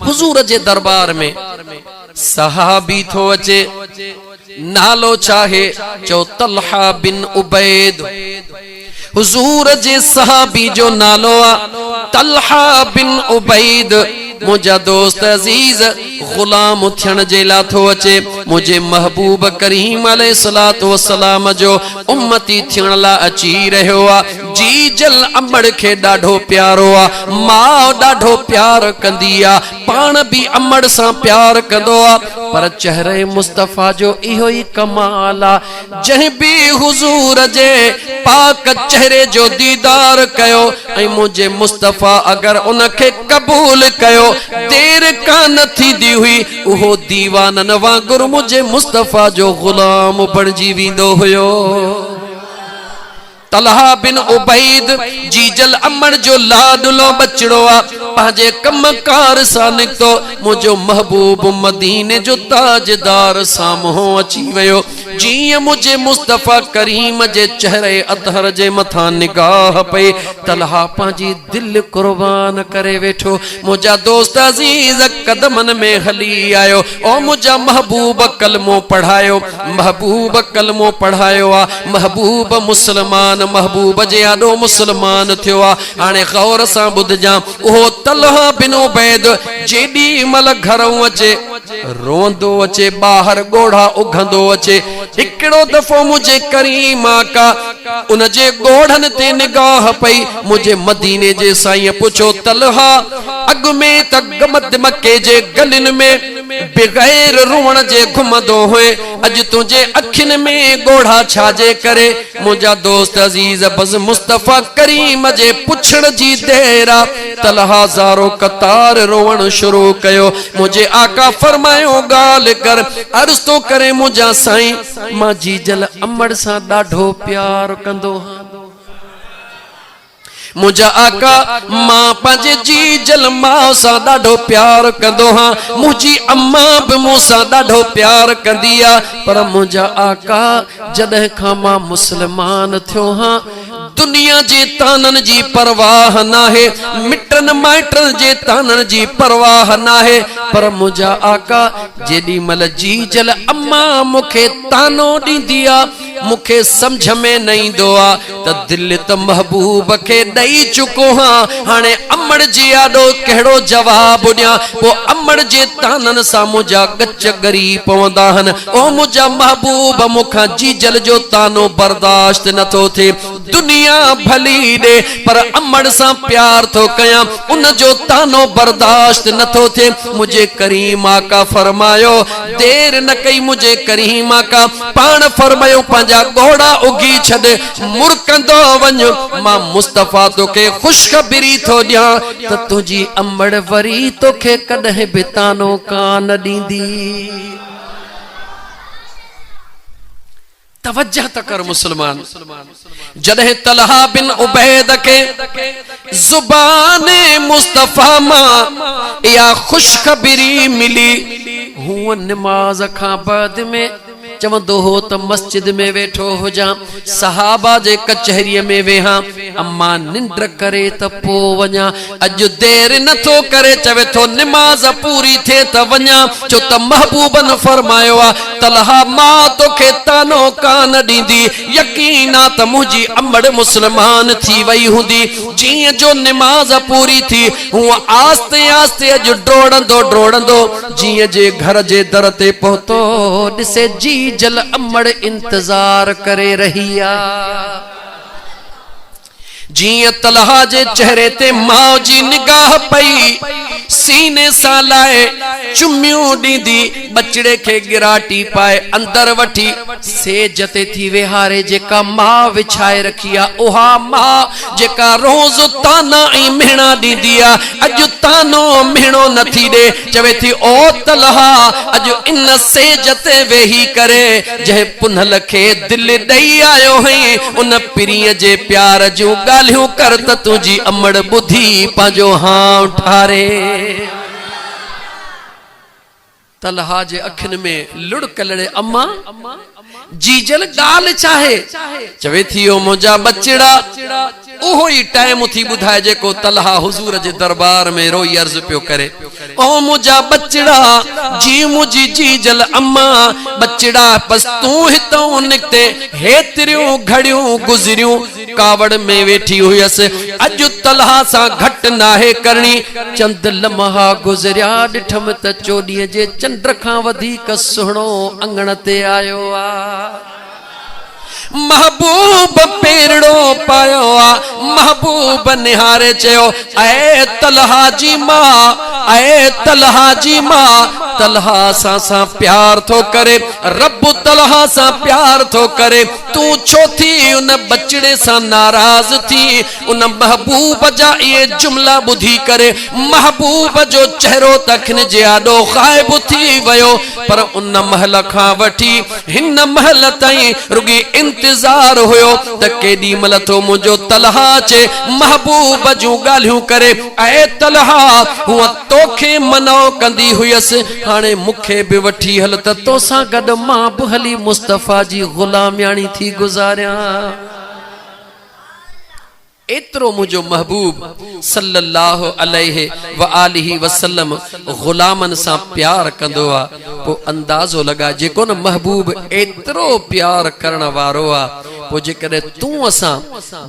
हुजूर जे दरबार में सहाबी थो अचे, नालो चाहे चो तलहा बिन उबैद। हुजूर जे सहाबी जो नालो आ तलहा बिन उबैद। मुझा दोस्त अजीज गुलाम थियण जे ला थो अचे, मुझे महबूब करीम अलैहिस्सलातु वस्सलाम जो उम्मती थियण ला अची रहियो आ। जी जल अमड़ खे ॾाढो प्यारो आ, मां ॾाढो प्यार कंदी आ, पाण भी अमड़ सां प्यार कंदो आ। पर चेहरे मुस्तफा जो इहो ही कमाल आ, जंहिं भी हुजूर जे पाक चेहरे जो दीदार कयो ऐं मुझे मुस्तफा अगर उनखे कबूल कयो, देर कान थींदी हुई उहो दीवानन वांगुरु मुझे मुस्तफा जो गुलाम बणजी वेंदो हुयो। तलहा बिन उबैद जीजल अमड़ जो लाडलो बचड़ो आ, पंहिंजे कमकार सां निकतो, मुझो महबूब मदीने जो ताजदार साम्हूं अची वियो। जीअं मुझे मुस्तफा करीम जे चेहरे अतहर जे मथां निगाह पई, तलहा पंहिंजी दिल कुर्बान करे वेठो। मुझा दोस्त अजीज कदमन में हली आयो, ओ मुझा महबूब कलमो पढ़ायो, महबूब कलमो पढ़ायो आ। महबूब मुसलमान महबूब जे आडो मुसलमान थियो आ। हाणे गौर सां ॿुधजां, उहो तलहा बिन उबैद जेॾी महिल घरों अचे रोंदो अचे, ॿाहिर ॻोढ़ा उघंदो अचे। हिकिड़ो दफ़ो मुझे करीम आका उन जे ॻोढ़नि ते निगाह पई। मुझे मदीने जे साईं पुछो, तलहा अॻु में त गमद मके जे गलिन में बग़ैर रुअण जे घुमंदो हुए, अॼु तुंहिंजे अखियुनि में ॻोढ़ा छाजे करे? मुंहिंजा दोस्त अजीज बस मुस्तफा करीम जे पुछण जी देर आ, तलहा ज़ारो कतार रोवण शुरू कयो। मुझे आका फरमायो ॻाल्हि कर, अर्ज़ तो करे मुंहिंजा साईं, मां जीजल अमड़ सां ॾाढो प्यार कंदो हां। मुझा आका मां पंहिंजे जीजल मां सां ॾाढो प्यार कंदो हां, मुंहिंजी अम्मा बि मूंसां ॾाढो प्यार कंदी आ। पर मुंहिंजा आका जॾहिं खां मां मुसलमान थियो हां, दुनिया जे तानन जी परवाह नाहे, मिटन माइटन जे तानन जी परवाह नाहे। पर मुंहिंजा आका जेॾी महिल जीजल अम्मा मूंखे तानो ॾींदी आ, मूंखे समझ में न ईंदो आ त दिल त महबूब खे ॾेई चुको हां, हाणे अमड़ जी आॾो कहिड़ो जवाब ॾियां? पोइ अमड़ जे तानन सां मुंहिंजा गच ॻरी पवंदा आहिनि। ओ मुंहिंजा महबूब मूंखां जीजल जो तानो बर्दाश्त नथो थिए, दुनिया भली ॾे पर अमड़ सां प्यार थो कयां, उन जो तानो बर्दाश्त नथो थिए। मुझे करीम आका फरमायो, देर न कई मुझे करीम आका पाण फरमायो, पंहिंजा ॻोढ़ा उगी छॾ, मुरकंदो वञ, मां मुस्तफा तोखे ख़ुशख़बरी थो ॾियां त तुंहिंजी अमड़ वरी तोखे कॾहिं बि तानो कान ॾींदी। तवज्जह त कर मुसलमान, जॾहिं तलहा बिन उबैद के ज़ुबान मुस्तफा मां या खुशखबरी मिली, हुआ नमाज खां बाद में चवंदो हो त मस्जिद में वेठो हुजां, सहाबा जे कचहरीअ में वेहां, अम्मा निंड करे त पो वञा, अॼु देर नथो करे, चवे थो नमाज पूरी थिए त वञा, छो त महबूबन फरमायो आ तलहा मां तोखे तानो कान ॾींदी, यकीन आ त मुंहिंजी अमड़ मुसलमान थी वई हूंदी। जीअं जो नमाज पूरी थी, हूअ आस्ते आस्ते अॼु डोड़ंदो डोड़ंदो जीअं जे घर जे दर ते पहुतो, ॾिसे जी जल अमड़ इंतजार करे रही आ। जिया तलहा जे चेहरे ते मां जी निगाह पई, सीने सां लाए चुमियूं ॾींदी, बचड़े खे गिराटी पाए अंदर वठी सेज ते थी वेहारे, जेका मां विछाए रखी आ, उहा मां जेका रोज़ ताना ऐं मेहणा ॾींदी आ, अॼु तानो मेहणो नथी ॾे, चवे थी ओ तलहा अॼु इन सेज ते वेही करे जंहिं पुनल खे दिल ॾेई आयो हई, उन पिरीअ जे प्यार जूं ॻाल्हियूं कर त तुंहिंजी अमड़ ॿुधी पंहिंजो हां ठारे। तलहा जे अखिन में लुढ़क लड़े अम्मा जीजल गाल चाहे चवे थी ओ मुंहिंजा बचड़ा ओहो ही टाइम थी बुधाए जेको तलहा हुजूर जे दरबार में रोई अर्ज पियो करे ओ मुंहिंजा बचड़ा जी मुंहिंजी जीजल अम्मा बचड़ा बस तू हितों निकते हेतरियूं घड़ियूं गुज़रियूं कावड़ में वेठी हुयसि अॼु तलहा सां घट नाहे करणी चंद लम्हा गुज़रिया ॾिठमि त चोॾीअ जे चंड खां वधीक सुहिणो अंगण ते आयो आ महबूब पेरड़ो पायो आ महबूब निहारे चयो ऐ तलहा जी मां ऐ तलहा जी मां तलहा सां प्यार थो करे रब तलहा सां प्यार थो करे तू छो थी उन बचड़े सां नाराज थी उन महबूब जा ये जुमला बुधी करे महबूब जो चेहरो तखन जे आडो गायब थी वयो पर उन महल खां वठी हिन महल ताईं रुगी इंतजार हुयो त केडी मल थो मुंहिंजो तलहा चे महबूब जूं ॻाल्हियूं करे ऐ तलहा हुअ तोखे मनो कंदी हुयसि हाणे मूंखे बि वठी हल त तोसां गॾु मां बि हली मुस्तफ़ा जी ग़ुलामियाणी थी गुज़ारियां एतरो मुझो महबूब सल्लल्लाहु अलैहि व आलिहि वसल्लम गुलामन सा प्यार कंदो आ पो अंदाजो लगा जेको न महबूब एतरो प्यार करण वारो आ पो जेकॾहिं तू असां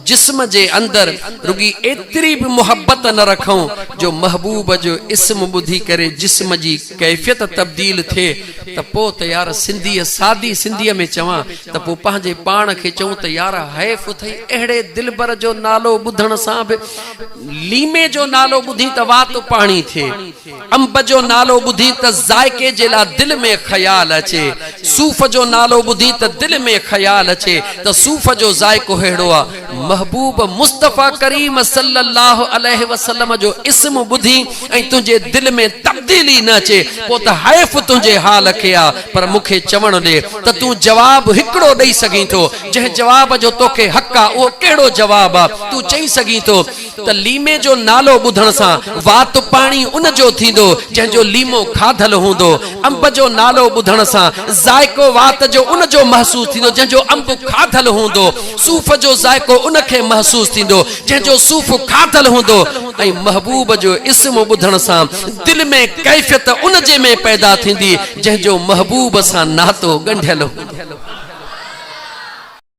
जिस्म जे अंदर रुगी एतरी भी मोहब्बत न रखूं जो महबूब जो इस्म बुधी करे जिस्म जी कैफियत तब्दील थे त पो त यार सिंधी सादी सिंधीअ में चवां त पो पंहिंजे पाण खे चऊं त यार हैफ थई अहिड़े दिलबर जो नालो बुधण सां भी लीमे जो नालो बुधी त वात पाणी थे अंब जो नालो बुधी त जायके जे ला दिल में ख्याल अचे सूफ जो नालो बुधी त दिल में ख्याल अचे त सूफ जो जायको हेड़ो आ महबूब मुस्तफा करीम सल्लल्लाहु अलैहि वसल्लम जो इस्म बुधी ऐं तुझे दिल में तब्दीली न अचे पो त हैफ तुझे हाल के आ पर मुखे चवण दे त तू जवाब हिकड़ो देई सगी थो जे जवाब जो तोखे हक आ वो केड़ो जवाब आ तू चई सगी थो त लीमे जो नालो बुधण सा वात पानी उन जो थींदो जे जो लीमो खाधल होंदो अंब जो नालो बुधण सा जायको वात जो उन जो महसूस थींदो जे जो अंब खाधल होंदो सूफ जो जायको उन के महसूस थींदो जे जो सूफ खाधल होंदो ऐं महबूब जो इस्म बुधण सा दिल में कैफियत उन जे में पैदा थींदी जे जो महबूब सा नातो गंढियल हो